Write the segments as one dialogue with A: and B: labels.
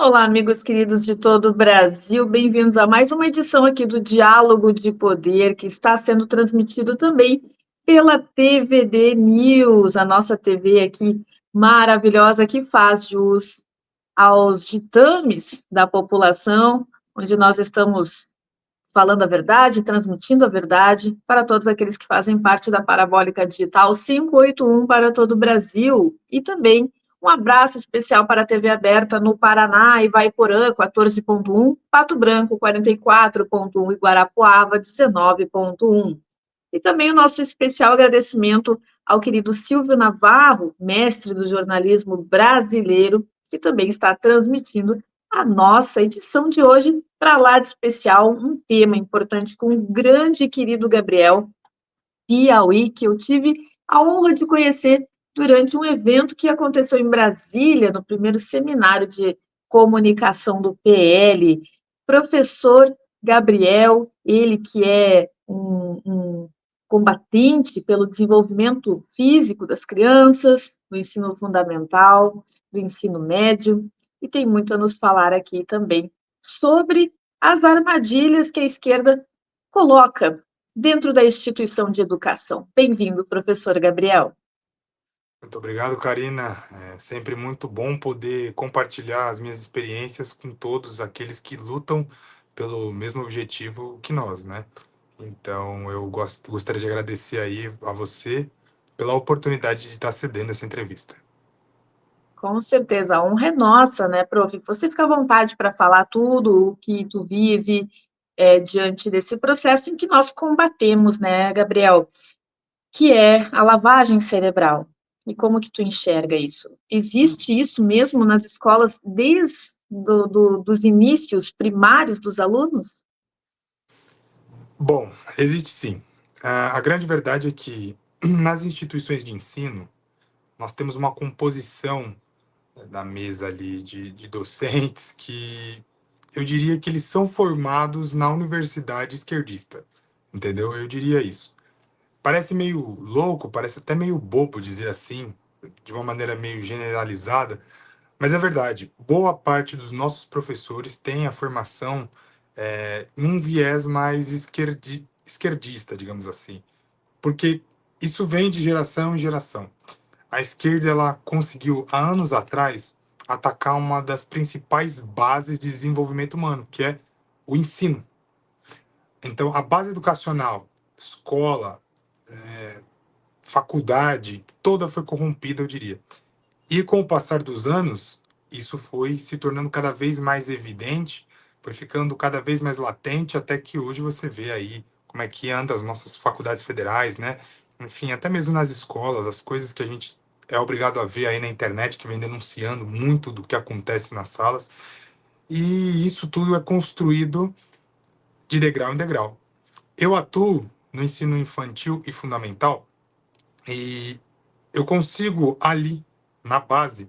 A: Olá, amigos queridos de todo o Brasil, bem-vindos a mais uma edição aqui do Diálogo de Poder, que está sendo transmitido também pela TVD News, a nossa TV aqui maravilhosa que faz jus aos ditames da população, onde nós estamos falando a verdade, transmitindo a verdade para todos aqueles que fazem parte da Parabólica Digital 581 para todo o Brasil. E também um abraço especial para a TV aberta no Paraná, Ivaiporã, 14.1, Pato Branco, 44.1 e Guarapuava, 19.1. E também o nosso especial agradecimento ao querido Silvio Navarro, mestre do jornalismo brasileiro, que também está transmitindo a nossa edição de hoje para lá de especial, um tema importante com o grande e querido Gabriel Piauí, que eu tive a honra de conhecer durante um evento que aconteceu em Brasília, no primeiro seminário de comunicação do PL. Professor Gabriel, ele que é um combatente pelo desenvolvimento físico das crianças, do ensino fundamental, do ensino médio, e tem muito a nos falar aqui também sobre as armadilhas que a esquerda coloca dentro da instituição de educação. Bem-vindo, professor Gabriel.
B: Muito obrigado, Karina. É sempre muito bom poder compartilhar as minhas experiências com todos aqueles que lutam pelo mesmo objetivo que nós, né? Então, eu gostaria de agradecer aí a você pela oportunidade de estar cedendo essa entrevista.
A: Com certeza, a honra é nossa, né, prof? Você fica à vontade para falar tudo o que tu vive diante desse processo em que nós combatemos, né, Gabriel, que é a lavagem cerebral. E como que tu enxerga isso? Existe isso mesmo nas escolas desde dos inícios primários dos alunos?
B: Bom, existe sim. A grande verdade é que nas instituições de ensino, nós temos uma composição da mesa ali de docentes que eu diria que eles são formados na universidade esquerdista, entendeu? Eu diria isso. Parece meio louco, parece até meio bobo dizer assim, de uma maneira meio generalizada, mas é verdade. Boa parte dos nossos professores tem a formação em um viés mais esquerdista, digamos assim, porque isso vem de geração em geração. A esquerda ela conseguiu há anos atrás atacar uma das principais bases de desenvolvimento humano, que é o ensino. Então, a base educacional, escola, faculdade, toda foi corrompida, eu diria. E com o passar dos anos, isso foi se tornando cada vez mais evidente, foi ficando cada vez mais latente, até que hoje você vê aí como é que anda as nossas faculdades federais, né? Enfim, até mesmo nas escolas, as coisas que a gente é obrigado a ver aí na internet, que vem denunciando muito do que acontece nas salas. E isso tudo é construído de degrau em degrau. Eu atuo no ensino infantil e fundamental e eu consigo ali, na base,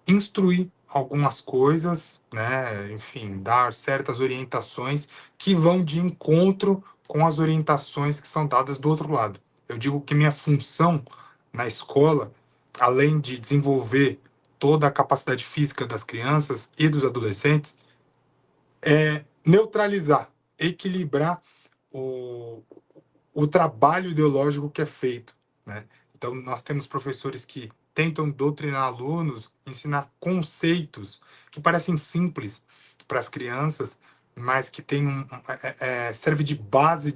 B: instruir algumas coisas, né? Enfim, dar certas orientações que vão de encontro com as orientações que são dadas do outro lado. Eu digo que minha função na escola, além de desenvolver toda a capacidade física das crianças e dos adolescentes, é neutralizar, equilibrar o, o trabalho ideológico que é feito, né? Então, nós temos professores que tentam doutrinar alunos, ensinar conceitos que parecem simples para as crianças, mas que tem serve de base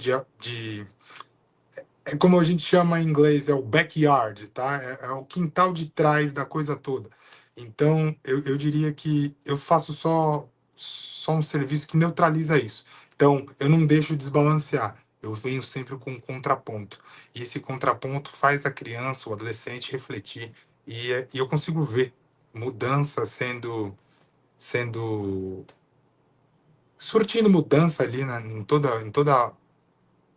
B: é como a gente chama em inglês, é o backyard, tá? É o quintal de trás da coisa toda. Então, eu diria que eu faço só um serviço que neutraliza isso. Então, eu não deixo desbalancear. Eu venho sempre com um contraponto. E esse contraponto faz a criança, o adolescente refletir. E eu consigo ver mudança sendo surtindo mudança ali em toda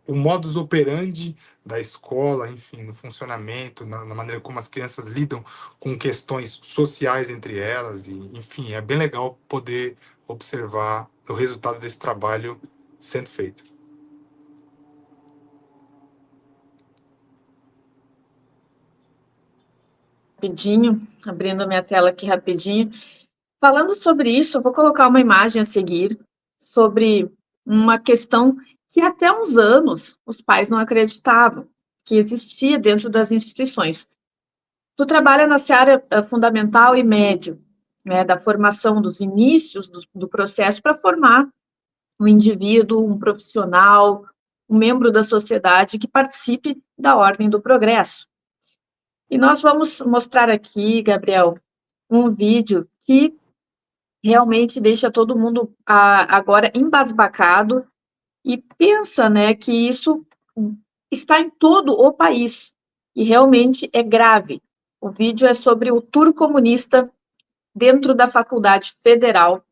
B: o modus operandi da escola, enfim, no funcionamento, na maneira como as crianças lidam com questões sociais entre elas, e, enfim, é bem legal poder observar o resultado desse trabalho sendo feito.
A: Rapidinho, abrindo a minha tela aqui rapidinho. Falando sobre isso, eu vou colocar uma imagem a seguir sobre uma questão que até uns anos os pais não acreditavam que existia dentro das instituições. Tu trabalha na seara fundamental e médio, né, da formação dos inícios do processo para formar um indivíduo, um profissional, um membro da sociedade que participe da ordem do progresso. E nós vamos mostrar aqui, Gabriel, um vídeo que realmente deixa todo mundo agora embasbacado e pensa, né, que isso está em todo o país e realmente é grave. O vídeo é sobre o tour comunista dentro da Faculdade Federal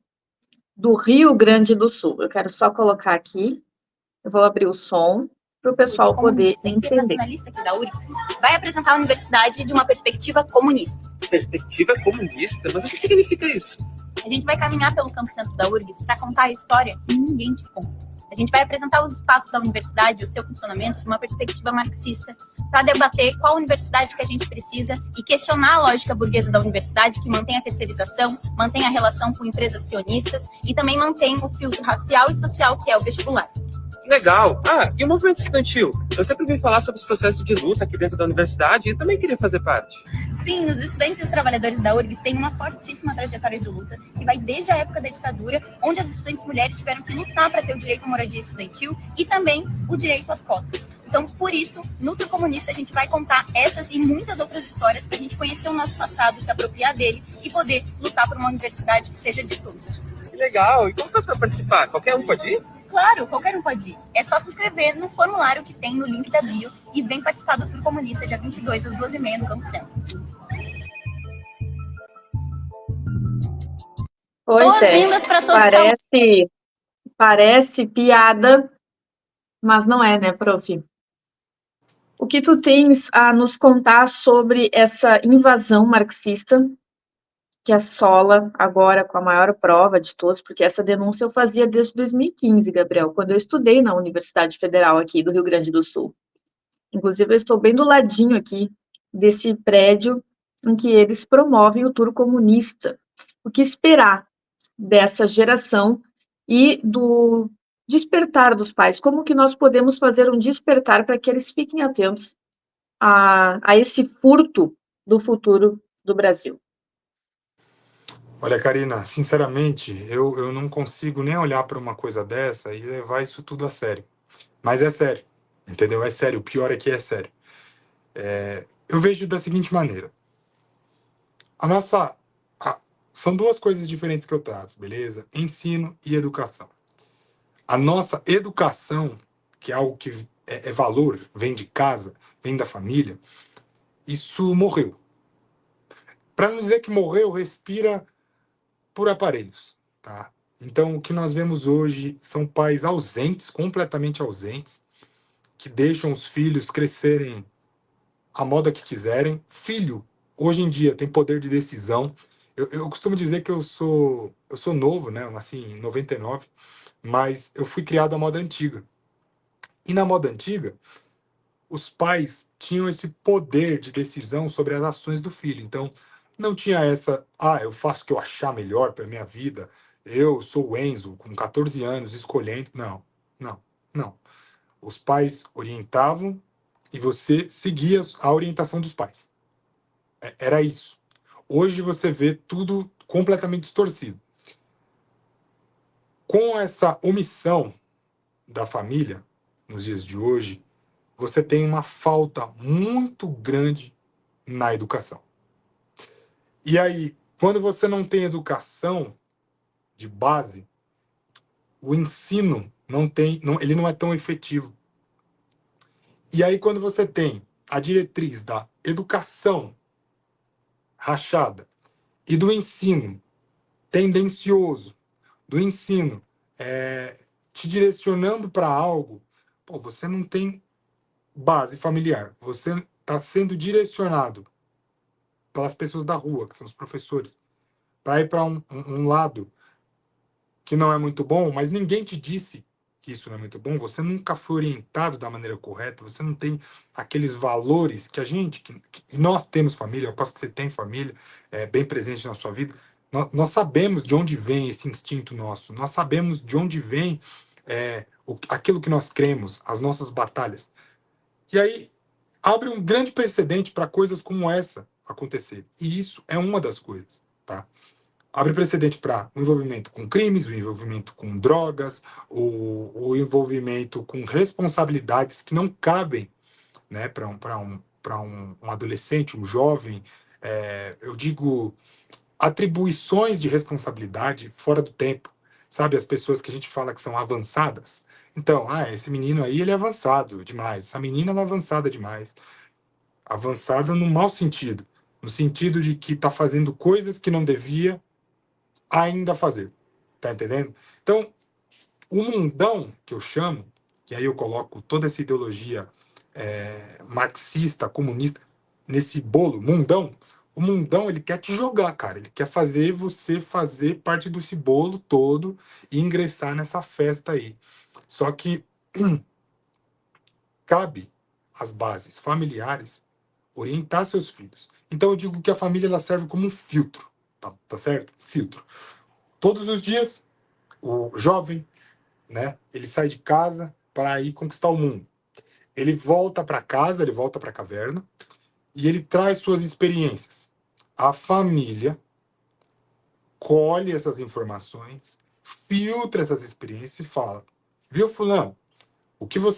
A: do Rio Grande do Sul. Eu quero só colocar aqui, eu vou abrir o som para o pessoal poder entender.
C: Internacionalista aqui da URGS vai apresentar a universidade de uma perspectiva comunista.
D: Perspectiva comunista? Mas o que significa isso?
C: A gente vai caminhar pelo campo centro da URGS para contar a história que ninguém te conta. A gente vai apresentar os espaços da universidade, o seu funcionamento, de uma perspectiva marxista, para debater qual universidade que a gente precisa e questionar a lógica burguesa da universidade, que mantém a terceirização, mantém a relação com empresas sionistas e também mantém o filtro racial e social que é o vestibular.
D: Legal! Ah, e o movimento estudantil? Eu sempre ouvi falar sobre os processos de luta aqui dentro da universidade e também queria fazer parte.
C: Sim, os estudantes e os trabalhadores da URGS têm uma fortíssima trajetória de luta, que vai desde a época da ditadura, onde as estudantes mulheres tiveram que lutar para ter o direito à moradia estudantil e também o direito às cotas. Então, por isso, no Tour Comunista, a gente vai contar essas e muitas outras histórias para a gente conhecer o nosso passado, se apropriar dele e poder lutar por uma universidade que seja de todos.
D: Que legal! E como faz para participar? Qualquer um pode ir?
C: Claro, qualquer um pode ir. É só se inscrever no formulário que tem no link da bio e vem participar do Tour Comunista dia 22 às 2h30 no Campo Centro.
A: Pois parece piada, mas não é, né, prof? O que tu tens a nos contar sobre essa invasão marxista que assola agora com a maior prova de todos, porque essa denúncia eu fazia desde 2015, Gabriel, quando eu estudei na Universidade Federal aqui do Rio Grande do Sul. Inclusive, eu estou bem do ladinho aqui desse prédio em que eles promovem o tour comunista. O que esperar dessa geração e do despertar dos pais? Como que nós podemos fazer um despertar para que eles fiquem atentos a esse furto do futuro do Brasil?
B: Olha, Karina, sinceramente, eu não consigo nem olhar para uma coisa dessa e levar isso tudo a sério. Mas é sério, entendeu? É sério. O pior é que é sério. Eu vejo da seguinte maneira. São duas coisas diferentes que eu trato, beleza? Ensino e educação. A nossa educação, que é algo que é valor, vem de casa, vem da família, isso morreu. Para não dizer que morreu, respira por aparelhos, tá? Então, o que nós vemos hoje são pais ausentes, completamente ausentes, que deixam os filhos crescerem à moda que quiserem. Filho, hoje em dia, tem poder de decisão. Eu costumo dizer que eu sou novo, né? Eu nasci em 99, mas eu fui criado à moda antiga. E na moda antiga, os pais tinham esse poder de decisão sobre as ações do filho. Então, não tinha essa, eu faço o que eu achar melhor para minha vida. Eu sou o Enzo, com 14 anos, escolhendo. Não, não, não. Os pais orientavam e você seguia a orientação dos pais. Era isso. Hoje você vê tudo completamente distorcido. Com essa omissão da família, nos dias de hoje, você tem uma falta muito grande na educação. E aí, quando você não tem educação de base, o ensino ele não é tão efetivo. E aí, quando você tem a diretriz da educação rachada e do ensino tendencioso, do ensino te direcionando para algo, você não tem base familiar. Você está sendo direcionado pelas pessoas da rua, que são os professores, para ir para um lado que não é muito bom, mas ninguém te disse que isso não é muito bom, você nunca foi orientado da maneira correta, você não tem aqueles valores que nós temos família, eu aposto que você tem família bem presente na sua vida, Nós sabemos de onde vem esse instinto nosso, nós sabemos de onde vem aquilo que nós cremos, as nossas batalhas. E aí abre um grande precedente para coisas como essa acontecer. E isso é uma das coisas, tá? Abre precedente para o envolvimento com crimes, o envolvimento com drogas, o envolvimento com responsabilidades que não cabem, né, para um adolescente, um jovem. Eu digo atribuições de responsabilidade fora do tempo. Sabe, as pessoas que a gente fala que são avançadas. Então, esse menino aí, ele é avançado demais. Essa menina, ela é avançada demais. Avançada no mau sentido. No sentido de que está fazendo coisas que não devia ainda fazer. Tá entendendo? Então, o mundão, que eu chamo, que aí eu coloco toda essa ideologia marxista, comunista, nesse bolo, mundão, o mundão, ele quer te jogar, cara. Ele quer fazer você fazer parte desse bolo todo e ingressar nessa festa aí. Só que cabe às bases familiares orientar seus filhos. Então eu digo que a família, ela serve como um filtro, tá certo? Filtro. Todos os dias, o jovem, né, ele sai de casa para ir conquistar o mundo. Ele volta para casa, ele volta para a caverna e ele traz suas experiências. A família colhe essas informações, filtra essas experiências e fala: viu, fulano, o que o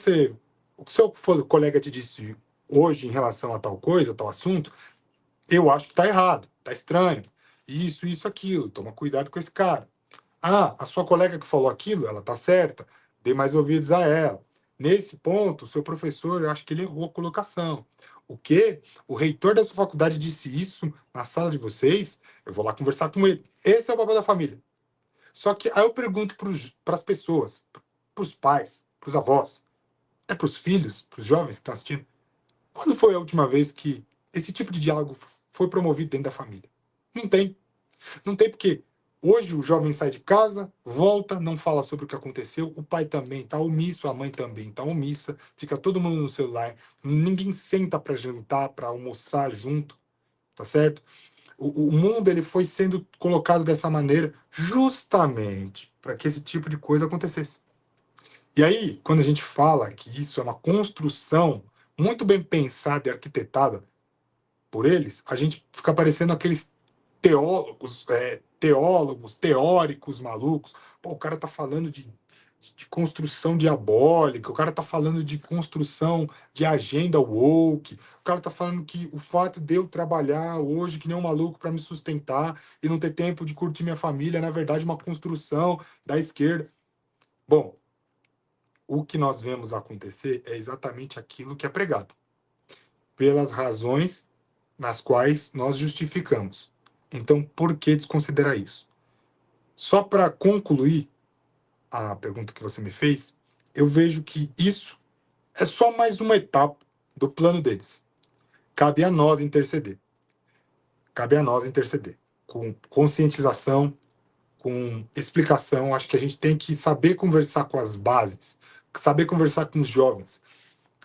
B: seu colega te disse hoje em relação a tal coisa, tal assunto, eu acho que tá errado, tá estranho. Isso, aquilo, toma cuidado com esse cara. A sua colega que falou aquilo, ela tá certa, dê mais ouvidos a ela. Nesse ponto, o seu professor, eu acho que ele errou a colocação. O quê? O reitor da sua faculdade disse isso na sala de vocês, eu vou lá conversar com ele. Esse é o papel da família. Só que aí eu pergunto para as pessoas, para os pais, para os avós, até para os filhos, para os jovens que estão assistindo, quando foi a última vez que esse tipo de diálogo foi promovido dentro da família? Não tem. Não tem porque hoje o jovem sai de casa, volta, não fala sobre o que aconteceu, o pai também está omisso, a mãe também está omissa, fica todo mundo no celular, ninguém senta para jantar, para almoçar junto, tá certo? O mundo, ele foi sendo colocado dessa maneira justamente para que esse tipo de coisa acontecesse. E aí, quando a gente fala que isso é uma construção muito bem pensada e arquitetada por eles, a gente fica parecendo aqueles teóricos malucos. Pô, o cara tá falando de construção diabólica, o cara tá falando de construção de agenda woke, o cara tá falando que o fato de eu trabalhar hoje que nem um maluco para me sustentar e não ter tempo de curtir minha família é, na verdade, uma construção da esquerda. Bom, o que nós vemos acontecer é exatamente aquilo que é pregado, pelas razões nas quais nós justificamos. Então, por que desconsiderar isso? Só para concluir a pergunta que você me fez, eu vejo que isso é só mais uma etapa do plano deles. Cabe a nós interceder. Cabe a nós interceder. Com conscientização, com explicação, acho que a gente tem que saber conversar com as bases, saber conversar com os jovens.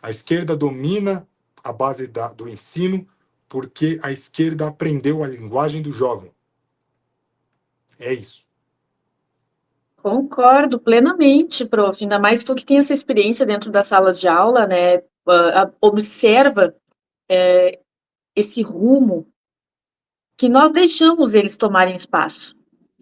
B: A esquerda domina a base do ensino porque a esquerda aprendeu a linguagem do jovem. É isso.
A: Concordo plenamente, prof. Ainda mais tu que tem essa experiência dentro das salas de aula, né? Observa esse rumo que nós deixamos eles tomarem espaço.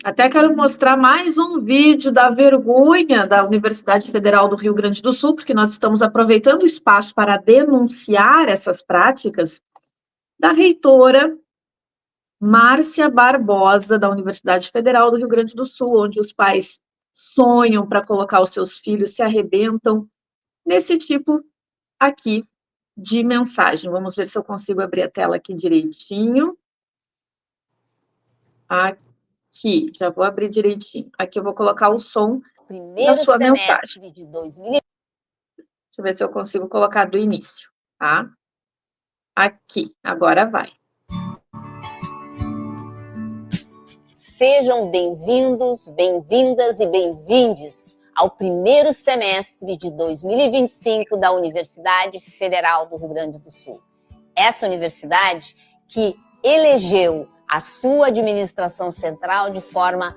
A: Até quero mostrar mais um vídeo da vergonha da Universidade Federal do Rio Grande do Sul, porque nós estamos aproveitando o espaço para denunciar essas práticas, da reitora Márcia Barbosa, da Universidade Federal do Rio Grande do Sul, onde os pais sonham para colocar os seus filhos, se arrebentam nesse tipo aqui de mensagem. Vamos ver se eu consigo abrir a tela aqui direitinho. Aqui, já vou abrir direitinho. Aqui eu vou colocar o som da sua mensagem.
E: De 2000.
A: Deixa eu ver se eu consigo colocar do início, tá? Aqui, agora vai.
E: Sejam bem-vindos, bem-vindas e bem-vindes ao primeiro semestre de 2025 da Universidade Federal do Rio Grande do Sul. Essa universidade que elegeu a sua administração central de forma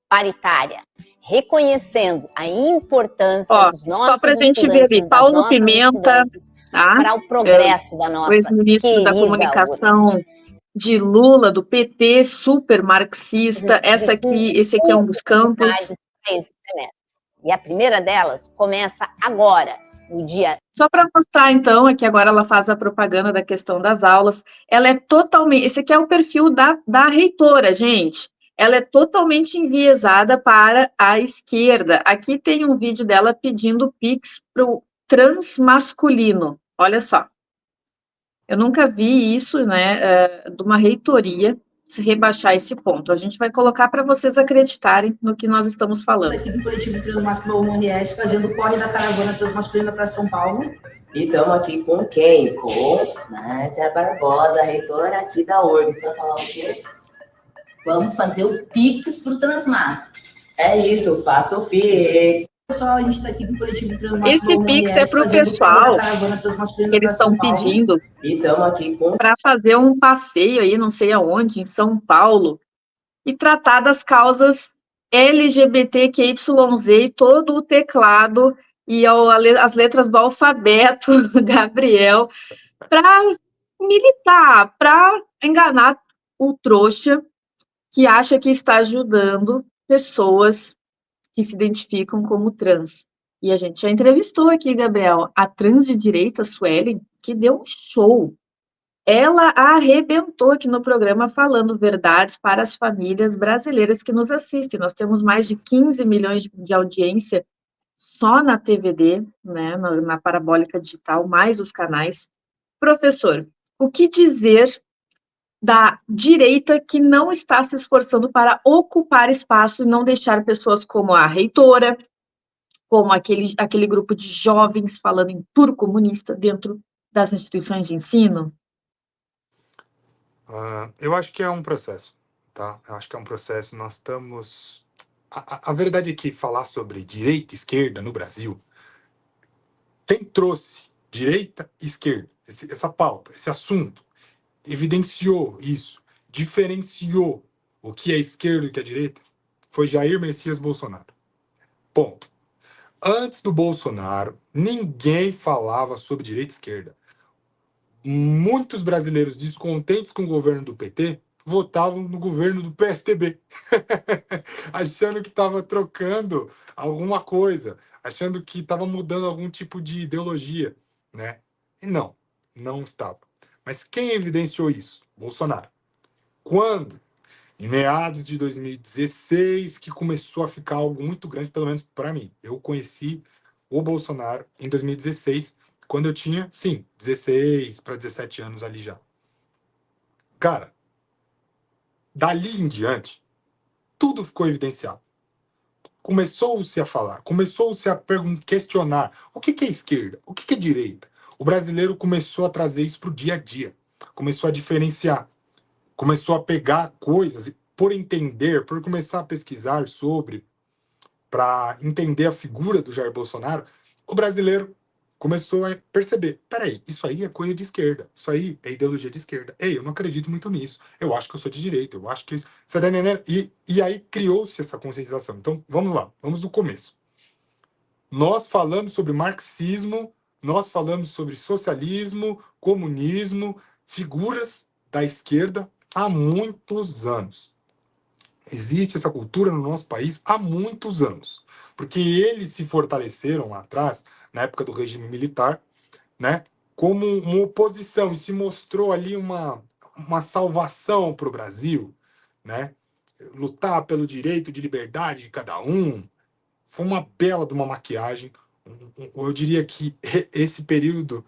E: paritária, reconhecendo a importância dos
A: Só
E: nossos
A: para a gente ver
E: estudantes,
A: ali,
E: das
A: Paulo
E: nossas
A: Pimenta,
E: estudantes,
A: tá?
E: para o progresso da
A: O
E: nossa
A: ex-ministro da
E: querida
A: Comunicação
E: URGS.
A: de Lula, do PT, super marxista. Esse aqui é um dos campos.
E: Para esse semestre. E a primeira delas começa agora, no dia.
A: Só para mostrar, então, aqui agora ela faz a propaganda da questão das aulas. Ela é totalmente. Esse aqui é o perfil da reitora, gente. Ela é totalmente enviesada para a esquerda. Aqui tem um vídeo dela pedindo Pix para o transmasculino. Olha só. Eu nunca vi isso, né, de uma reitoria se rebaixar esse ponto. A gente vai colocar para vocês acreditarem no que nós estamos falando.
F: Aqui do coletivo Transmasculino URS, fazendo o corre da caravana transmasculina para São Paulo.
G: E estamos aqui com quem? Com Márcia Barbosa, reitora aqui da URGS, para falar o quê?
H: Vamos fazer o Pix para o Transmasco.
G: É isso, faça o Pix.
F: Pessoal, a gente está aqui com o coletivo Transmasculino
A: Esse Pix é para o pessoal que eles estão pedindo para fazer um passeio aí, não sei aonde, em São Paulo, e tratar das causas LGBTQYZ e todo o teclado e as letras do alfabeto, Gabriel, para militar, para enganar o trouxa que acha que está ajudando pessoas que se identificam como trans. E a gente já entrevistou aqui, Gabriel, a trans de direita, Suelen, que deu um show. Ela arrebentou aqui no programa falando verdades para as famílias brasileiras que nos assistem. Nós temos mais de 15 milhões de audiência só na TVD, né, na parabólica digital, mais os canais. Professor, o que dizer da direita que não está se esforçando para ocupar espaço e não deixar pessoas como a reitora, como aquele grupo de jovens falando em turco comunista dentro das instituições de ensino?
B: Eu acho que é um processo, tá? Eu acho que é um processo. Nós estamos... A verdade é que falar sobre direita e esquerda no Brasil, quem trouxe direita e esquerda, essa pauta, esse assunto, evidenciou isso, diferenciou o que é esquerda e o que é direita, foi Jair Messias Bolsonaro. Ponto. Antes do Bolsonaro, ninguém falava sobre direita e esquerda. Muitos brasileiros descontentes com o governo do PT votavam no governo do PSDB, achando que estava trocando alguma coisa, achando que estava mudando algum tipo de ideologia, né? E não estava. Mas quem evidenciou isso? Bolsonaro. Quando? Em meados de 2016, que começou a ficar algo muito grande, pelo menos para mim. Eu conheci o Bolsonaro em 2016, quando eu tinha, sim, 16 para 17 anos ali já. Cara, dali em diante, tudo ficou evidenciado. Começou-se a falar, começou-se a questionar o que é esquerda, o que é direita. O brasileiro começou a trazer isso para o dia a dia, começou a diferenciar, começou a pegar coisas, por entender, por começar a pesquisar sobre, para entender a figura do Jair Bolsonaro, o brasileiro começou a perceber, peraí, isso aí é coisa de esquerda, isso aí é ideologia de esquerda. Ei, eu não acredito muito nisso, eu acho que eu sou de direita, eu acho que isso... Você tá entendendo? E aí criou-se essa conscientização. Então, vamos lá, vamos do começo. Nós falamos sobre marxismo, nós falamos sobre socialismo, comunismo, figuras da esquerda há muitos anos. Existe essa cultura no nosso país há muitos anos, porque eles se fortaleceram lá atrás, na época do regime militar, né, como uma oposição, e se mostrou ali uma salvação para o Brasil, né, lutar pelo direito de liberdade de cada um. Foi uma bela de uma maquiagem. Eu diria que esse período,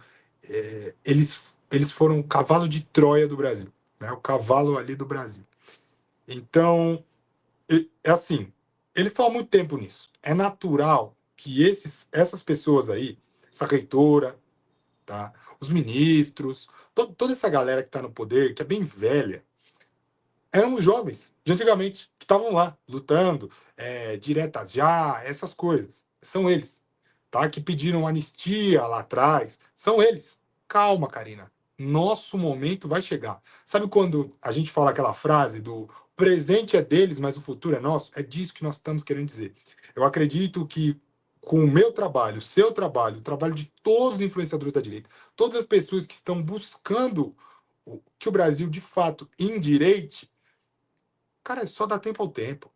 B: eles foram o cavalo de Troia do Brasil, né, o cavalo ali do Brasil. Então, é assim, eles estão há muito tempo nisso. É natural que essas pessoas aí, essa reitora, tá, os ministros, toda essa galera que está no poder, que é bem velha, eram os jovens de antigamente, que estavam lá, lutando, diretas já, essas coisas. São eles, tá? Que pediram anistia lá atrás. São eles. Calma, Karina. Nosso momento vai chegar. Sabe quando a gente fala aquela frase do presente é deles, mas o futuro é nosso? É disso que nós estamos querendo dizer. Eu acredito que com o meu trabalho, o seu trabalho, o trabalho de todos os influenciadores da direita, todas as pessoas que estão buscando que o Brasil, de fato, endireite, cara, é só dar tempo ao tempo.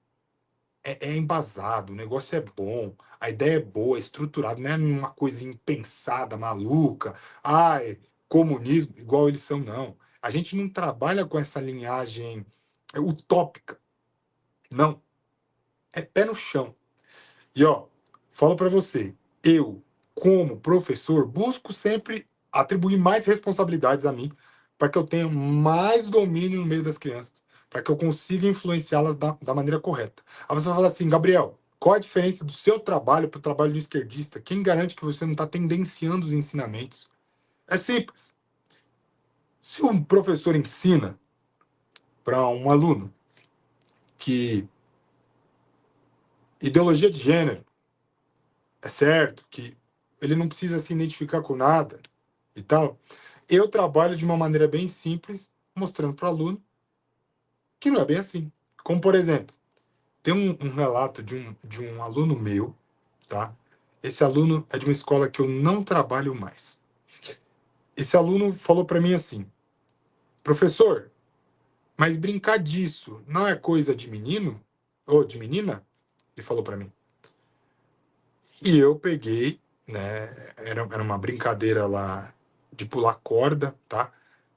B: É embasado, o negócio é bom, a ideia é boa, é estruturado, não é uma coisa impensada, maluca, comunismo, igual eles são, não. A gente não trabalha com essa linhagem utópica, não. É pé no chão. E, ó, falo para você, eu, como professor, busco sempre atribuir mais responsabilidades a mim, para que eu tenha mais domínio no meio das crianças, para que eu consiga influenciá-las da maneira correta. Aí você vai falar assim, Gabriel, qual a diferença do seu trabalho para o trabalho do esquerdista? Quem garante que você não está tendenciando os ensinamentos? É simples. Se um professor ensina para um aluno que ideologia de gênero é certo, que ele não precisa se identificar com nada e tal, eu trabalho de uma maneira bem simples, mostrando para o aluno que não é bem assim. Como, por exemplo, tem um relato de um aluno meu, tá? Esse aluno é de uma escola que eu não trabalho mais. Esse aluno falou para mim assim, professor, mas brincar disso não é coisa de menino? Ou de menina? Ele falou para mim. E eu peguei, né? Era uma brincadeira lá de pular corda, tá?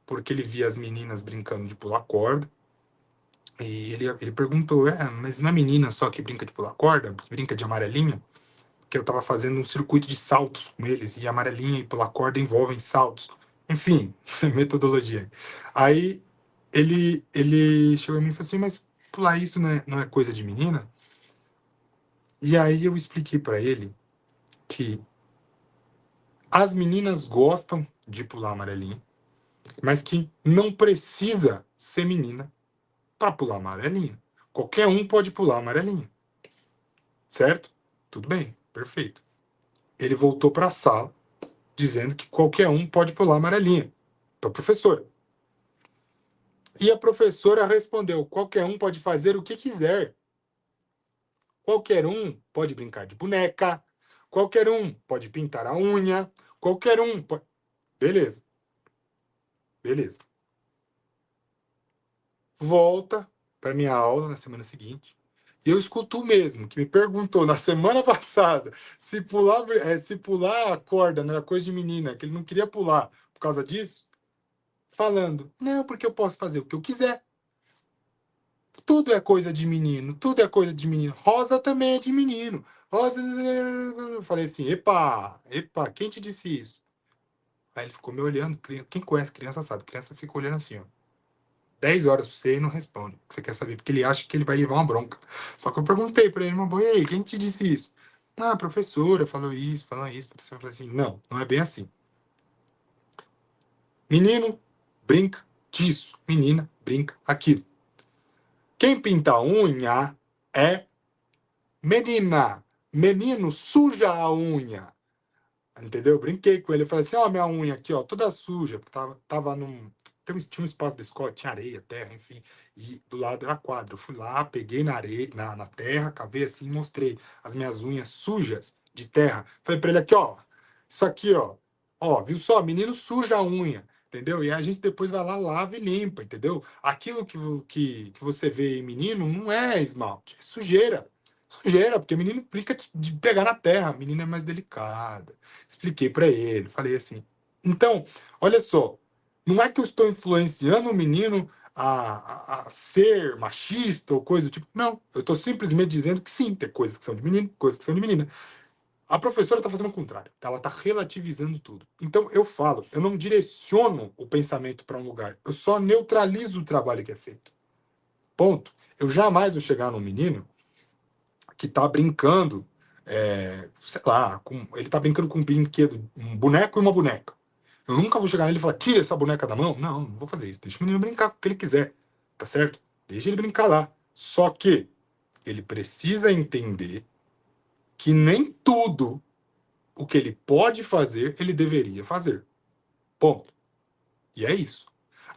B: Porque ele via as meninas brincando de pular corda. E ele perguntou, mas não é menina só que brinca de pular corda? Brinca de amarelinha? Porque eu tava fazendo um circuito de saltos com eles, e amarelinha e pular corda envolvem saltos. Enfim, metodologia. Aí ele chegou a mim e falou assim, mas pular isso não é coisa de menina? E aí eu expliquei para ele que as meninas gostam de pular amarelinha, mas que não precisa ser menina para pular amarelinha. Qualquer um pode pular amarelinha. Certo? Tudo bem, perfeito. Ele voltou para a sala dizendo que qualquer um pode pular amarelinha para a professora. E a professora respondeu: qualquer um pode fazer o que quiser. Qualquer um pode brincar de boneca, qualquer um pode pintar a unha, qualquer um pode. Beleza. Beleza. Volta para minha aula na semana seguinte. E eu escuto o mesmo, que me perguntou na semana passada se pular a corda não era coisa de menina, que ele não queria pular por causa disso, falando, não, porque eu posso fazer o que eu quiser. Tudo é coisa de menino, tudo é coisa de menino. Rosa também é de menino. Rosa. Eu falei assim, epa, quem te disse isso? Aí ele ficou me olhando, quem conhece criança sabe, criança fica olhando assim, ó. 10 horas pra você e não responde. Você quer saber, porque ele acha que ele vai levar uma bronca. Só que eu perguntei pra ele, mas ei, quem te disse isso? Ah, a professora falou isso, falou isso. A professora falou assim, não é bem assim. Menino brinca disso, menina brinca aquilo. Quem pinta a unha é menina. Menino suja a unha. Entendeu? Brinquei com ele. Eu falei assim, ó, minha unha aqui, ó, toda suja. Porque tava tinha um espaço da escola, tinha areia, terra, enfim. E do lado era quadra. Eu fui lá, peguei na areia, na terra, cavei assim e mostrei as minhas unhas sujas de terra. Falei pra ele aqui, ó, isso aqui, ó, viu só? Menino suja a unha. Entendeu? E a gente depois vai lá, lava e limpa, entendeu? Aquilo que você vê em menino não é esmalte, é sujeira. Sujeira, porque menino brinca de pegar na terra, menina é mais delicada. Expliquei para ele, falei assim. Então, olha só, não é que eu estou influenciando o menino a ser machista ou coisa do tipo. Não, eu estou simplesmente dizendo que sim, tem coisas que são de menino, coisas que são de menina. A professora está fazendo o contrário, ela está relativizando tudo. Então, eu falo, eu não direciono o pensamento para um lugar, eu só neutralizo o trabalho que é feito. Ponto. Eu jamais vou chegar num menino que tá brincando, sei lá, ele tá brincando com um brinquedo, um boneco e uma boneca. Eu nunca vou chegar nele e falar, tira essa boneca da mão. Não vou fazer isso. Deixa o menino brincar com o que ele quiser, tá certo? Deixa ele brincar lá. Só que ele precisa entender que nem tudo o que ele pode fazer, ele deveria fazer. Ponto. E é isso.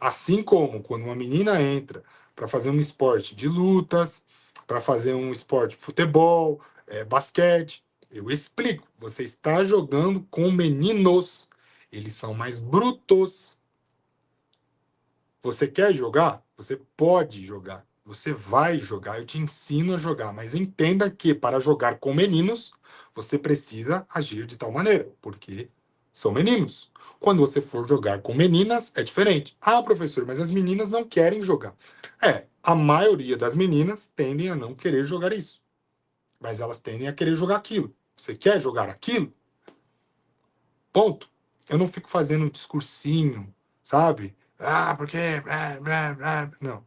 B: Assim como quando uma menina entra para fazer um esporte de lutas, para fazer um esporte de futebol, basquete, eu explico. Você está jogando com meninos. Eles são mais brutos. Você quer jogar? Você pode jogar. Você vai jogar. Eu te ensino a jogar. Mas entenda que para jogar com meninos, você precisa agir de tal maneira, porque são meninos. Quando você for jogar com meninas, é diferente. Ah, professor, mas as meninas não querem jogar. A maioria das meninas tendem a não querer jogar isso. Mas elas tendem a querer jogar aquilo. Você quer jogar aquilo? Ponto. Eu não fico fazendo um discursinho, sabe? Porque... Não.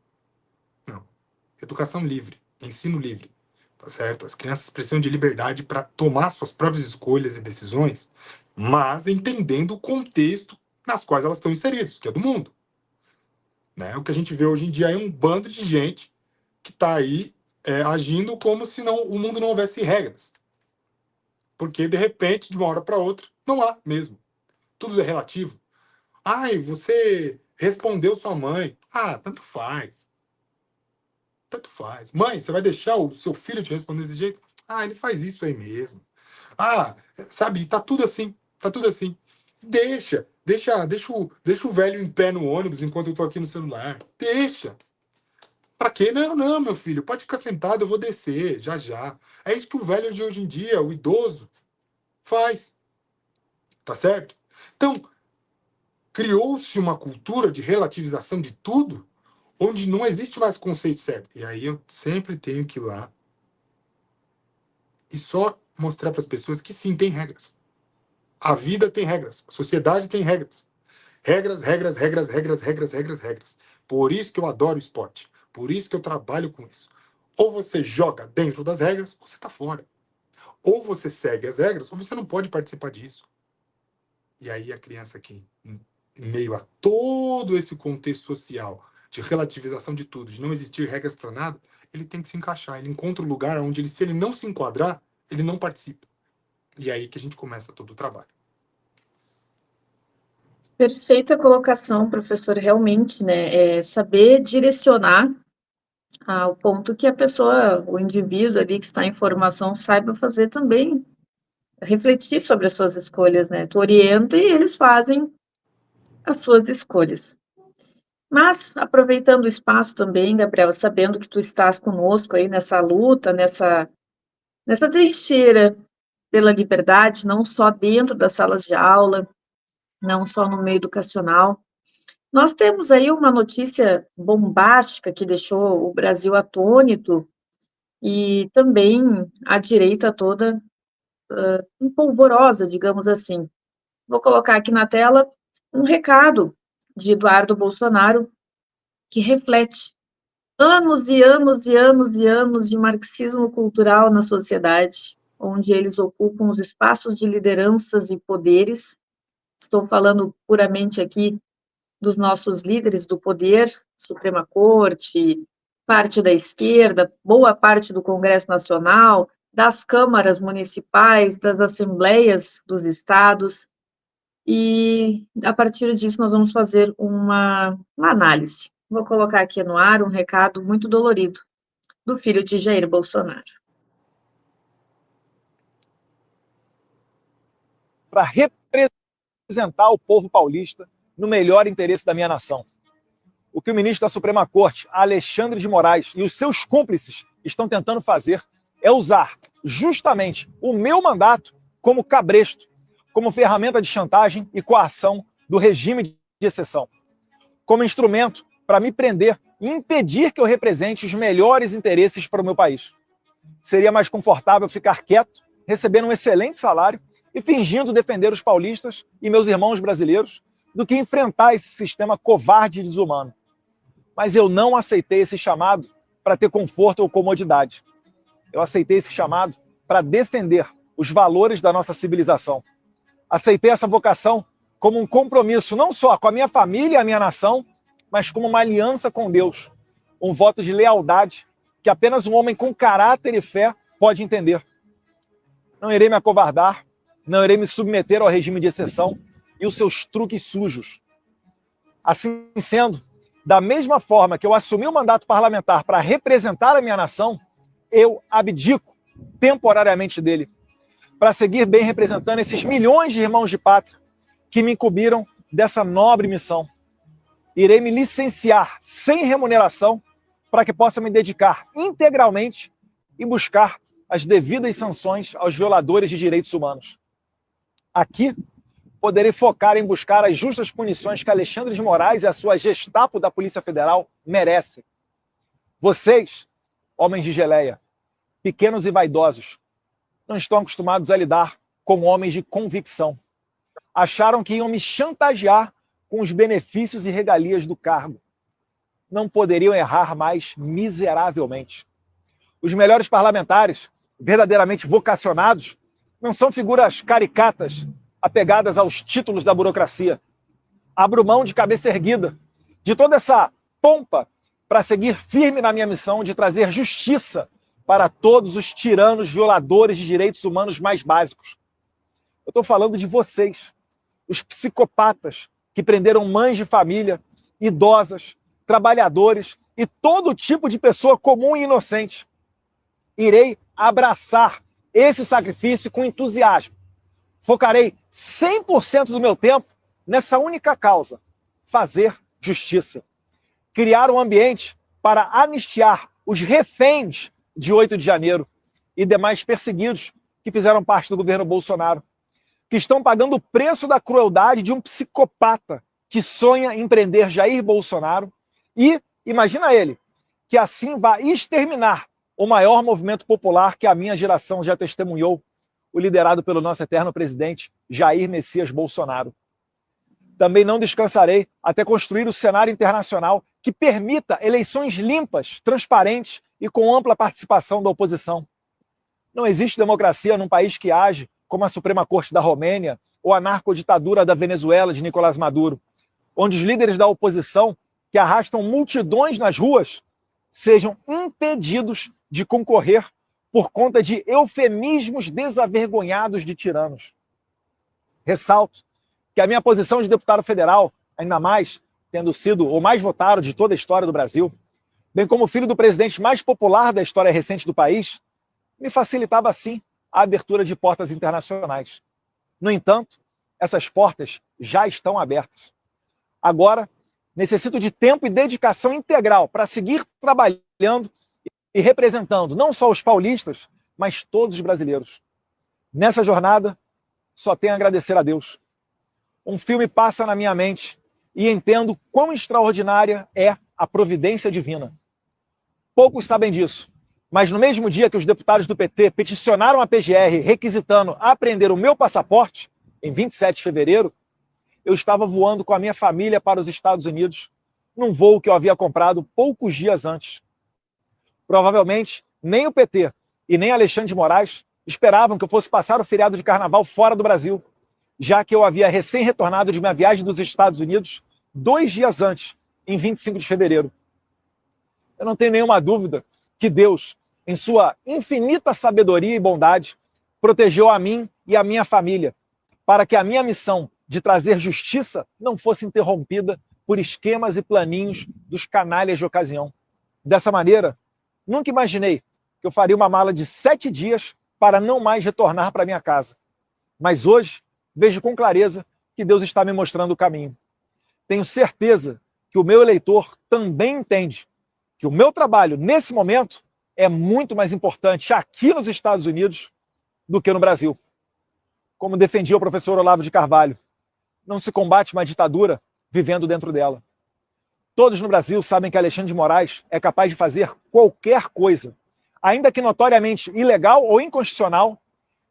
B: Educação livre. Ensino livre. Tá certo? As crianças precisam de liberdade para tomar suas próprias escolhas e decisões, mas entendendo o contexto nas quais elas estão inseridas, que é do mundo. Né? O que a gente vê hoje em dia é um bando de gente que está aí agindo como se o mundo não houvesse regras. Porque, de repente, de uma hora para outra, não há mesmo. Tudo é relativo. Você respondeu sua mãe. Tanto faz. Tanto faz. Mãe, você vai deixar o seu filho te responder desse jeito? Ele faz isso aí mesmo. Sabe, tá tudo assim. Tá tudo assim. Deixa o velho em pé no ônibus enquanto eu tô aqui no celular. Deixa. Pra quê? Não, meu filho, pode ficar sentado, eu vou descer, já. É isso que o velho de hoje em dia, o idoso, faz. Tá certo? Então, criou-se uma cultura de relativização de tudo, onde não existe mais conceito certo. E aí eu sempre tenho que ir lá e só mostrar para as pessoas que sim, tem regras. A vida tem regras. A sociedade tem regras. Regras. Por isso que eu adoro esporte. Por isso que eu trabalho com isso. Ou você joga dentro das regras, ou você está fora. Ou você segue as regras, ou você não pode participar disso. E aí a criança aqui, em meio a todo esse contexto social de relativização de tudo, de não existir regras para nada, ele tem que se encaixar. Ele encontra um lugar onde, se ele não se enquadrar, ele não participa. E é aí que a gente começa todo o trabalho.
A: Perfeita colocação, professor. Realmente, né? Saber direcionar ao ponto que a pessoa, o indivíduo ali que está em formação, saiba fazer também, refletir sobre as suas escolhas, né? Tu orienta e eles fazem as suas escolhas. Mas, aproveitando o espaço também, Gabriel, sabendo que tu estás conosco aí nessa luta, nessa trincheira pela liberdade, não só dentro das salas de aula, não só no meio educacional. Nós temos aí uma notícia bombástica que deixou o Brasil atônito e também a direita toda empolvorosa, digamos assim. Vou colocar aqui na tela um recado de Eduardo Bolsonaro que reflete anos e anos e anos e anos de marxismo cultural na sociedade, onde eles ocupam os espaços de lideranças e poderes. Estou falando puramente aqui dos nossos líderes do poder, Suprema Corte, parte da esquerda, boa parte do Congresso Nacional, das câmaras municipais, das assembleias dos estados, e a partir disso nós vamos fazer uma análise. Vou colocar aqui no ar um recado muito dolorido do filho de Jair Bolsonaro.
I: Para representar o povo paulista no melhor interesse da minha nação. O que o ministro da Suprema Corte, Alexandre de Moraes, e os seus cúmplices estão tentando fazer é usar justamente o meu mandato como cabresto, como ferramenta de chantagem e coação do regime de exceção, como instrumento para me prender e impedir que eu represente os melhores interesses para o meu país. Seria mais confortável ficar quieto, recebendo um excelente salário e fingindo defender os paulistas e meus irmãos brasileiros, do que enfrentar esse sistema covarde e desumano. Mas eu não aceitei esse chamado para ter conforto ou comodidade. Eu aceitei esse chamado para defender os valores da nossa civilização. Aceitei essa vocação como um compromisso não só com a minha família e a minha nação, mas como uma aliança com Deus, um voto de lealdade que apenas um homem com caráter e fé pode entender. Não irei me acovardar, não irei me submeter ao regime de exceção e os seus truques sujos. Assim sendo, da mesma forma que eu assumi o mandato parlamentar para representar a minha nação, eu abdico temporariamente dele, para seguir bem representando esses milhões de irmãos de pátria que me incumbiram dessa nobre missão. Irei me licenciar sem remuneração para que possa me dedicar integralmente e buscar as devidas sanções aos violadores de direitos humanos. Aqui, poderei focar em buscar as justas punições que Alexandre de Moraes e a sua Gestapo da Polícia Federal merecem. Vocês, homens de geleia, pequenos e vaidosos, não estão acostumados a lidar com homens de convicção. Acharam que iam me chantagear com os benefícios e regalias do cargo. Não poderiam errar mais miseravelmente. Os melhores parlamentares, verdadeiramente vocacionados, não são figuras caricatas apegadas aos títulos da burocracia. Abro mão de cabeça erguida, de toda essa pompa, para seguir firme na minha missão de trazer justiça para todos os tiranos violadores de direitos humanos mais básicos. Eu estou falando de vocês, os psicopatas que prenderam mães de família, idosas, trabalhadores e todo tipo de pessoa comum e inocente. Irei abraçar esse sacrifício com entusiasmo. Focarei 100% do meu tempo nessa única causa: fazer justiça. Criar um ambiente para anistiar os reféns de 8 de janeiro e demais perseguidos que fizeram parte do governo Bolsonaro, que estão pagando o preço da crueldade de um psicopata que sonha em prender Jair Bolsonaro e, imagina ele, que assim vai exterminar o maior movimento popular que a minha geração já testemunhou, o liderado pelo nosso eterno presidente Jair Messias Bolsonaro. Também não descansarei até construir o cenário internacional que permita eleições limpas, transparentes e com ampla participação da oposição. Não existe democracia num país que age como a Suprema Corte da Romênia ou a narcoditadura da Venezuela de Nicolás Maduro, onde os líderes da oposição, que arrastam multidões nas ruas, sejam impedidos de concorrer por conta de eufemismos desavergonhados de tiranos. Ressalto que a minha posição de deputado federal, ainda mais tendo sido o mais votado de toda a história do Brasil, bem como filho do presidente mais popular da história recente do país, me facilitava, sim, a abertura de portas internacionais. No entanto, essas portas já estão abertas. Agora, necessito de tempo e dedicação integral para seguir trabalhando e representando não só os paulistas, mas todos os brasileiros. Nessa jornada, só tenho a agradecer a Deus. Um filme passa na minha mente e entendo quão extraordinária é a providência divina. Poucos sabem disso, mas no mesmo dia que os deputados do PT peticionaram a PGR requisitando apreender o meu passaporte, em 27 de fevereiro, eu estava voando com a minha família para os Estados Unidos, num voo que eu havia comprado poucos dias antes. Provavelmente, nem o PT e nem Alexandre de Moraes esperavam que eu fosse passar o feriado de carnaval fora do Brasil, já que eu havia recém-retornado de minha viagem dos Estados Unidos 2 dias antes, em 25 de fevereiro. Eu não tenho nenhuma dúvida que Deus, em sua infinita sabedoria e bondade, protegeu a mim e a minha família, para que a minha missão de trazer justiça não fosse interrompida por esquemas e planinhos dos canalhas de ocasião. Dessa maneira, nunca imaginei que eu faria uma mala de 7 dias para não mais retornar para minha casa. Mas hoje, vejo com clareza que Deus está me mostrando o caminho. Tenho certeza que o meu eleitor também entende que o meu trabalho, nesse momento, é muito mais importante aqui nos Estados Unidos do que no Brasil. Como defendia o professor Olavo de Carvalho, não se combate uma ditadura vivendo dentro dela. Todos no Brasil sabem que Alexandre de Moraes é capaz de fazer qualquer coisa, ainda que notoriamente ilegal ou inconstitucional,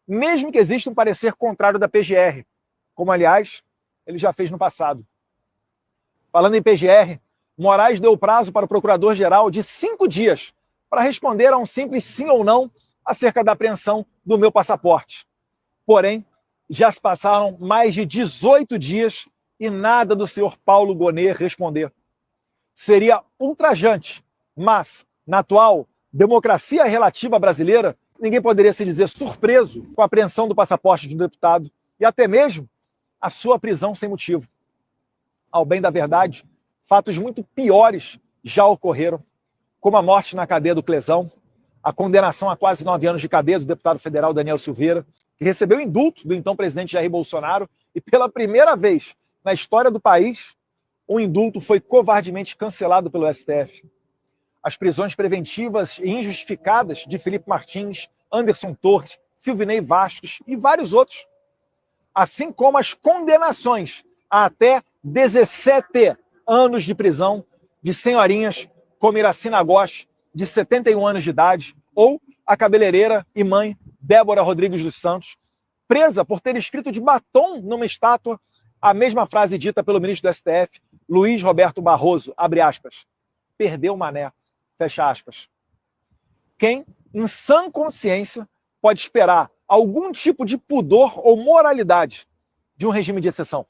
I: mesmo que exista um parecer contrário da PGR, como, aliás, ele já fez no passado. Falando em PGR, Moraes deu prazo para o procurador-geral de 5 dias para responder a um simples sim ou não acerca da apreensão do meu passaporte. Porém, já se passaram mais de 18 dias e nada do senhor Paulo Gonet responder. Seria ultrajante, mas, na atual democracia relativa brasileira, ninguém poderia se dizer surpreso com a apreensão do passaporte de um deputado e até mesmo a sua prisão sem motivo. ao bem da verdade, fatos muito piores já ocorreram, como a morte na cadeia do Clesão, a condenação a quase 9 anos de cadeia do deputado federal Daniel Silveira, que recebeu indulto do então presidente Jair Bolsonaro, e pela primeira vez na história do país, o indulto foi covardemente cancelado pelo STF. As prisões preventivas e injustificadas de Felipe Martins, Anderson Torres, Silvinei Vasquez e vários outros, assim como as condenações a até 17 anos de prisão de senhorinhas como Iracina Góes, de 71 anos de idade, ou a cabeleireira e mãe Débora Rodrigues dos Santos, presa por ter escrito de batom numa estátua a mesma frase dita pelo ministro do STF, Luiz Roberto Barroso, abre aspas, perdeu o mané, fecha aspas. Quem, em sã consciência, pode esperar algum tipo de pudor ou moralidade de um regime de exceção?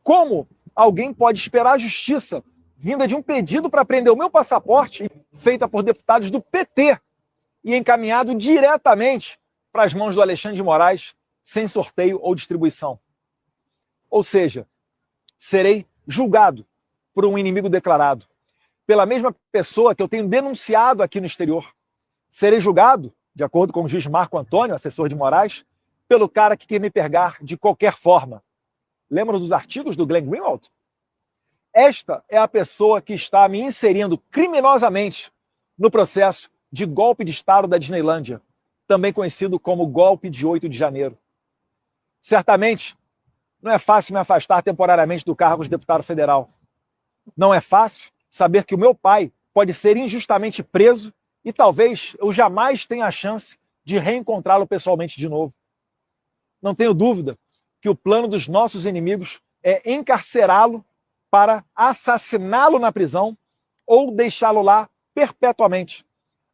I: Como alguém pode esperar a justiça vinda de um pedido para prender o meu passaporte, feita por deputados do PT e encaminhado diretamente para as mãos do Alexandre de Moraes, sem sorteio ou distribuição? Ou seja, serei julgado por um inimigo declarado, pela mesma pessoa que eu tenho denunciado aqui no exterior. Serei julgado, de acordo com o juiz Marco Antônio, assessor de Moraes, pelo cara que quer me pegar de qualquer forma. Lembram dos artigos do Glenn Greenwald? Esta é a pessoa que está me inserindo criminosamente no processo de golpe de Estado da Disneylândia, também conhecido como golpe de 8 de janeiro. Certamente, não é fácil me afastar temporariamente do cargo de deputado federal. Não é fácil saber que o meu pai pode ser injustamente preso e talvez eu jamais tenha a chance de reencontrá-lo pessoalmente de novo. Não tenho dúvida que o plano dos nossos inimigos é encarcerá-lo para assassiná-lo na prisão ou deixá-lo lá perpetuamente,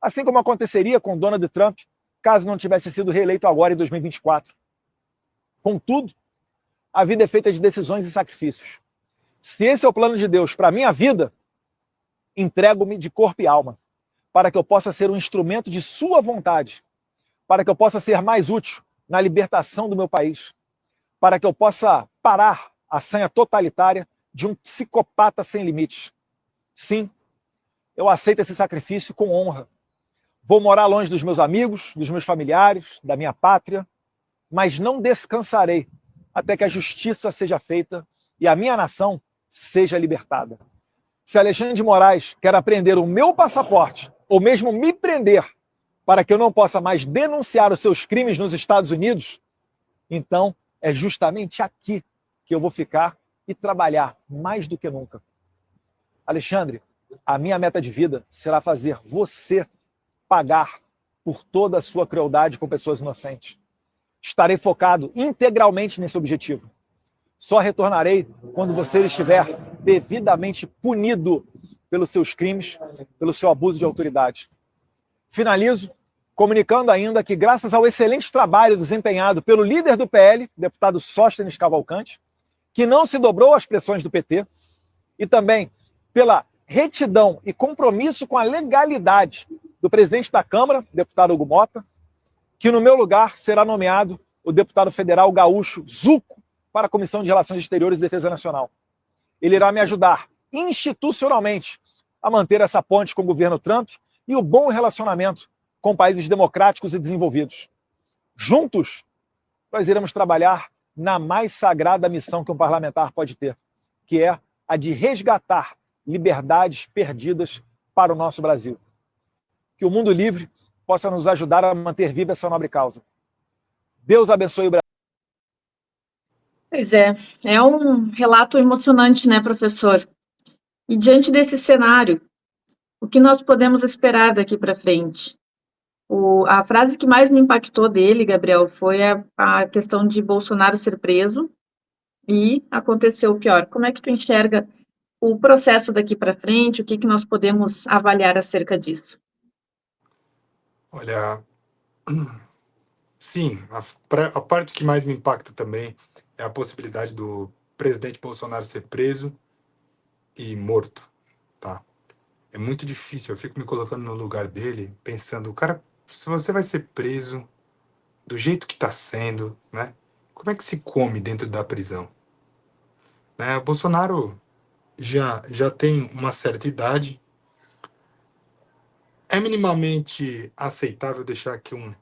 I: assim como aconteceria com Donald Trump, caso não tivesse sido reeleito agora em 2024. Contudo, a vida é feita de decisões e sacrifícios. Se esse é o plano de Deus para a minha vida, entrego-me de corpo e alma, para que eu possa ser um instrumento de sua vontade, para que eu possa ser mais útil na libertação do meu país, para que eu possa parar a sanha totalitária de um psicopata sem limites. Sim, eu aceito esse sacrifício com honra. Vou morar longe dos meus amigos, dos meus familiares, da minha pátria, mas não descansarei até que a justiça seja feita e a minha nação seja libertada. Se Alexandre de Moraes quer apreender o meu passaporte, ou mesmo me prender, para que eu não possa mais denunciar os seus crimes nos Estados Unidos, então é justamente aqui que eu vou ficar e trabalhar mais do que nunca. Alexandre, a minha meta de vida será fazer você pagar por toda a sua crueldade com pessoas inocentes. Estarei focado integralmente nesse objetivo. Só retornarei quando você estiver devidamente punido pelos seus crimes, pelo seu abuso de autoridade. Finalizo comunicando ainda que, graças ao excelente trabalho desempenhado pelo líder do PL, deputado Sóstenes Cavalcante, que não se dobrou às pressões do PT, e também pela retidão e compromisso com a legalidade do presidente da Câmara, deputado Hugo Mota, que no meu lugar será nomeado o deputado federal gaúcho Zuco para a Comissão de Relações Exteriores e Defesa Nacional. Ele irá me ajudar institucionalmente a manter essa ponte com o governo Trump e o bom relacionamento com países democráticos e desenvolvidos. Juntos, nós iremos trabalhar na mais sagrada missão que um parlamentar pode ter, que é a de resgatar liberdades perdidas para o nosso Brasil. Que o mundo livre possa nos ajudar a manter viva essa nobre causa. Deus abençoe o Brasil.
A: Pois é um relato emocionante, né, professor? E diante desse cenário, o que nós podemos esperar daqui para frente? A frase que mais me impactou dele, Gabriel, foi a questão de Bolsonaro ser preso e aconteceu o pior. Como é que tu enxerga o processo daqui para frente? O que nós podemos avaliar acerca disso?
B: Olha, sim, a parte que mais me impacta também é a possibilidade do presidente Bolsonaro ser preso e morto, tá? É muito difícil, eu fico me colocando no lugar dele, pensando, cara, se você vai ser preso do jeito que está sendo, né? Como é que se come dentro da prisão? né? O Bolsonaro já tem uma certa idade. É minimamente aceitável deixar que um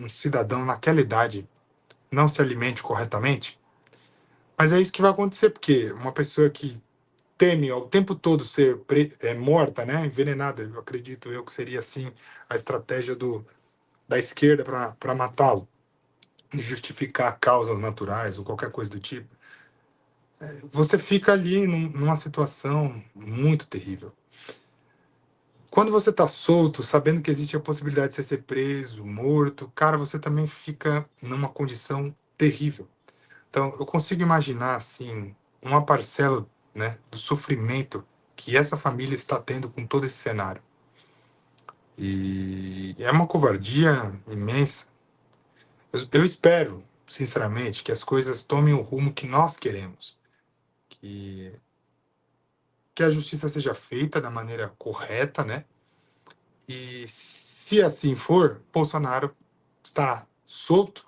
B: cidadão naquela idade não se alimente corretamente? Mas é isso que vai acontecer, porque uma pessoa que teme ao tempo todo ser morta, né, envenenada, eu acredito eu que seria assim a estratégia da esquerda para matá-lo, e justificar causas naturais ou qualquer coisa do tipo. Você fica ali numa situação muito terrível. Quando você tá solto, sabendo que existe a possibilidade de você ser preso, morto, cara, você também fica numa condição terrível. Então, eu consigo imaginar, assim, uma parcela, né, do sofrimento que essa família está tendo com todo esse cenário. E é uma covardia imensa. Eu espero, sinceramente, que as coisas tomem o rumo que nós queremos. Que a justiça seja feita da maneira correta, né? E se assim for, Bolsonaro estará solto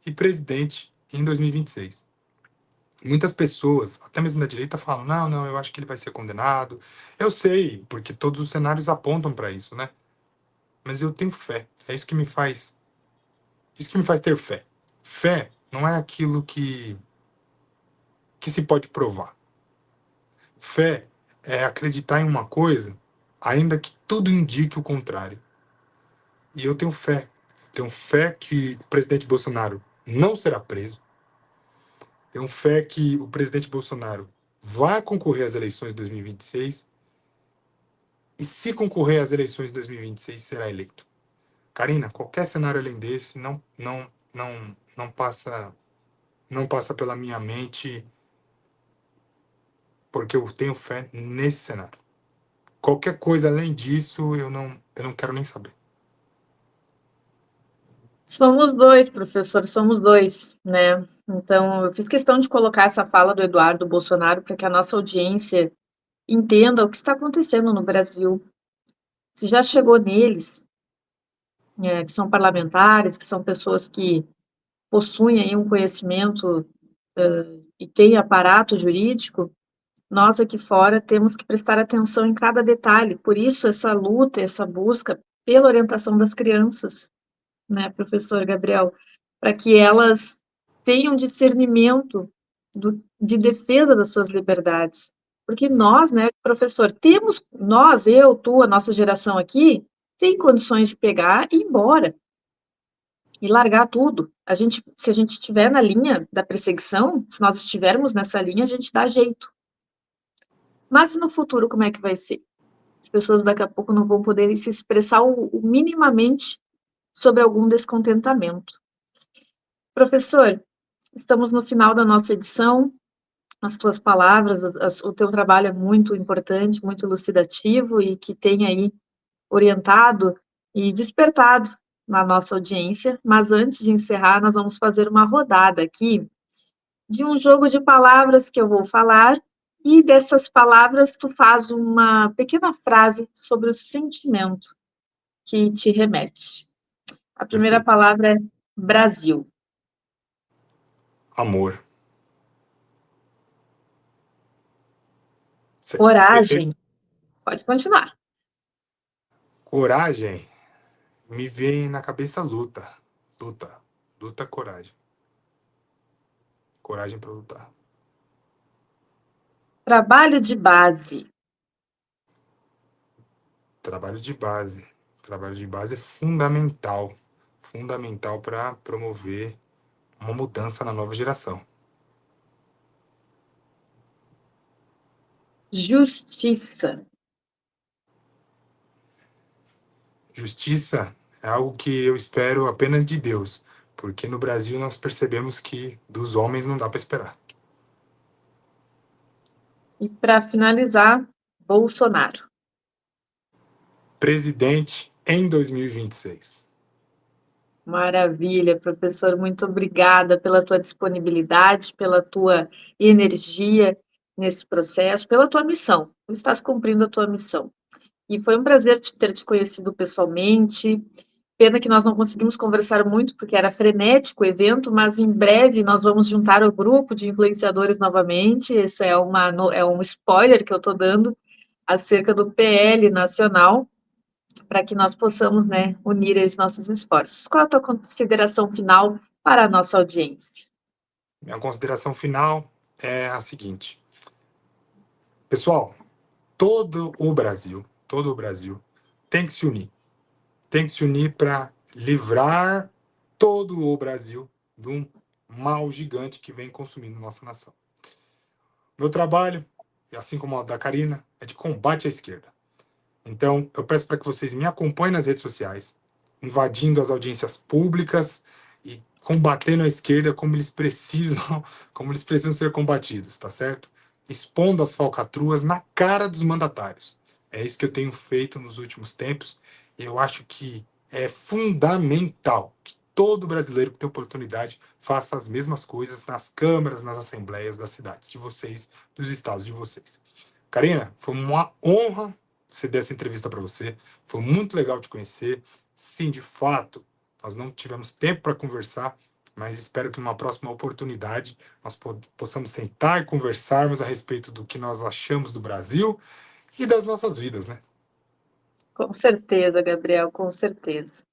B: e presidente em 2026. Muitas pessoas, até mesmo da direita, falam: não, eu acho que ele vai ser condenado. Eu sei, porque todos os cenários apontam para isso, né? Mas eu tenho fé. É isso que me faz ter fé. Fé não é aquilo que se pode provar. Fé é acreditar em uma coisa, ainda que tudo indique o contrário. E eu tenho fé. Eu tenho fé que o presidente Bolsonaro não será preso. Tenho fé que o presidente Bolsonaro vai concorrer às eleições de 2026. E se concorrer às eleições de 2026, será eleito. Karina, qualquer cenário além desse não passa pela minha mente, porque eu tenho fé nesse cenário. Qualquer coisa além disso, eu não quero nem saber.
A: Somos dois, professor, somos dois, né? Então, eu fiz questão de colocar essa fala do Eduardo Bolsonaro para que a nossa audiência entenda o que está acontecendo no Brasil. Se já chegou neles, que são parlamentares, que são pessoas que possuem aí um conhecimento e têm aparato jurídico, nós aqui fora temos que prestar atenção em cada detalhe. Por isso, essa luta, essa busca pela orientação das crianças, né, professor Gabriel, para que elas tenham discernimento de defesa das suas liberdades. Porque nós, né, professor, nós, eu, tu, a nossa geração aqui, tem condições de pegar e ir embora e largar tudo. Se a gente estiver na linha da perseguição, se nós estivermos nessa linha, a gente dá jeito. Mas no futuro, como é que vai ser? As pessoas daqui a pouco não vão poder se expressar o minimamente sobre algum descontentamento. Professor, estamos no final da nossa edição. As tuas palavras, o teu trabalho é muito importante, muito elucidativo e que tem aí orientado e despertado na nossa audiência. Mas antes de encerrar, nós vamos fazer uma rodada aqui de um jogo de palavras que eu vou falar e dessas palavras tu faz uma pequena frase sobre o sentimento que te remete. A primeira
B: Perfeito.
A: palavra é Brasil.
B: Amor.
A: Coragem. Pode continuar.
B: Coragem, me vem na cabeça luta. Luta, coragem. Coragem para lutar.
A: Trabalho de base.
B: Trabalho de base. Trabalho de base é fundamental. Fundamental para promover uma mudança na nova geração.
A: Justiça.
B: Justiça é algo que eu espero apenas de Deus, porque no Brasil nós percebemos que dos homens não dá para esperar.
A: E para finalizar, Bolsonaro.
B: Presidente em 2026.
A: Maravilha, professor. Muito obrigada pela tua disponibilidade, pela tua energia nesse processo, pela tua missão. Tu estás cumprindo a tua missão. E foi um prazer ter te conhecido pessoalmente. Pena que nós não conseguimos conversar muito, porque era frenético o evento, mas em breve nós vamos juntar o grupo de influenciadores novamente. Esse é um spoiler que eu estou dando acerca do PL nacional, para que nós possamos, né, unir os nossos esforços. Qual a tua consideração final para a nossa audiência?
B: Minha consideração final é a seguinte. Pessoal, todo o Brasil tem que se unir. Tem que se unir para livrar todo o Brasil de um mal gigante que vem consumindo nossa nação. Meu trabalho, assim como o da Karina, é de combate à esquerda. Então, eu peço para que vocês me acompanhem nas redes sociais, invadindo as audiências públicas e combatendo a esquerda como eles precisam ser combatidos, tá certo? Expondo as falcatruas na cara dos mandatários. É isso que eu tenho feito nos últimos tempos. E eu acho que é fundamental que todo brasileiro que tem oportunidade faça as mesmas coisas nas câmaras, nas assembleias das cidades de vocês, dos estados de vocês. Karina, foi uma honra ceder essa entrevista para você. Foi muito legal te conhecer. Sim, de fato, nós não tivemos tempo para conversar, mas espero que numa próxima oportunidade nós possamos sentar e conversarmos a respeito do que nós achamos do Brasil e das nossas vidas, né?
A: Com certeza, Gabriel, com certeza.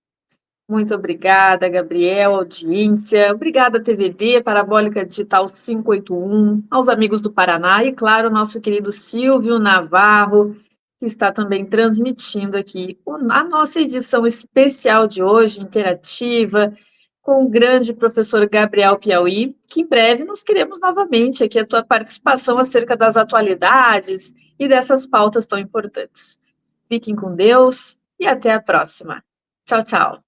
A: Muito obrigada, Gabriel, audiência. Obrigada, TVD, Parabólica Digital 581, aos amigos do Paraná e, claro, nosso querido Silvio Navarro, que está também transmitindo aqui a nossa edição especial de hoje, interativa, com o grande professor Gabriel Piauí, que em breve nós queremos novamente aqui a tua participação acerca das atualidades e dessas pautas tão importantes. Fiquem com Deus e até a próxima. Tchau, tchau.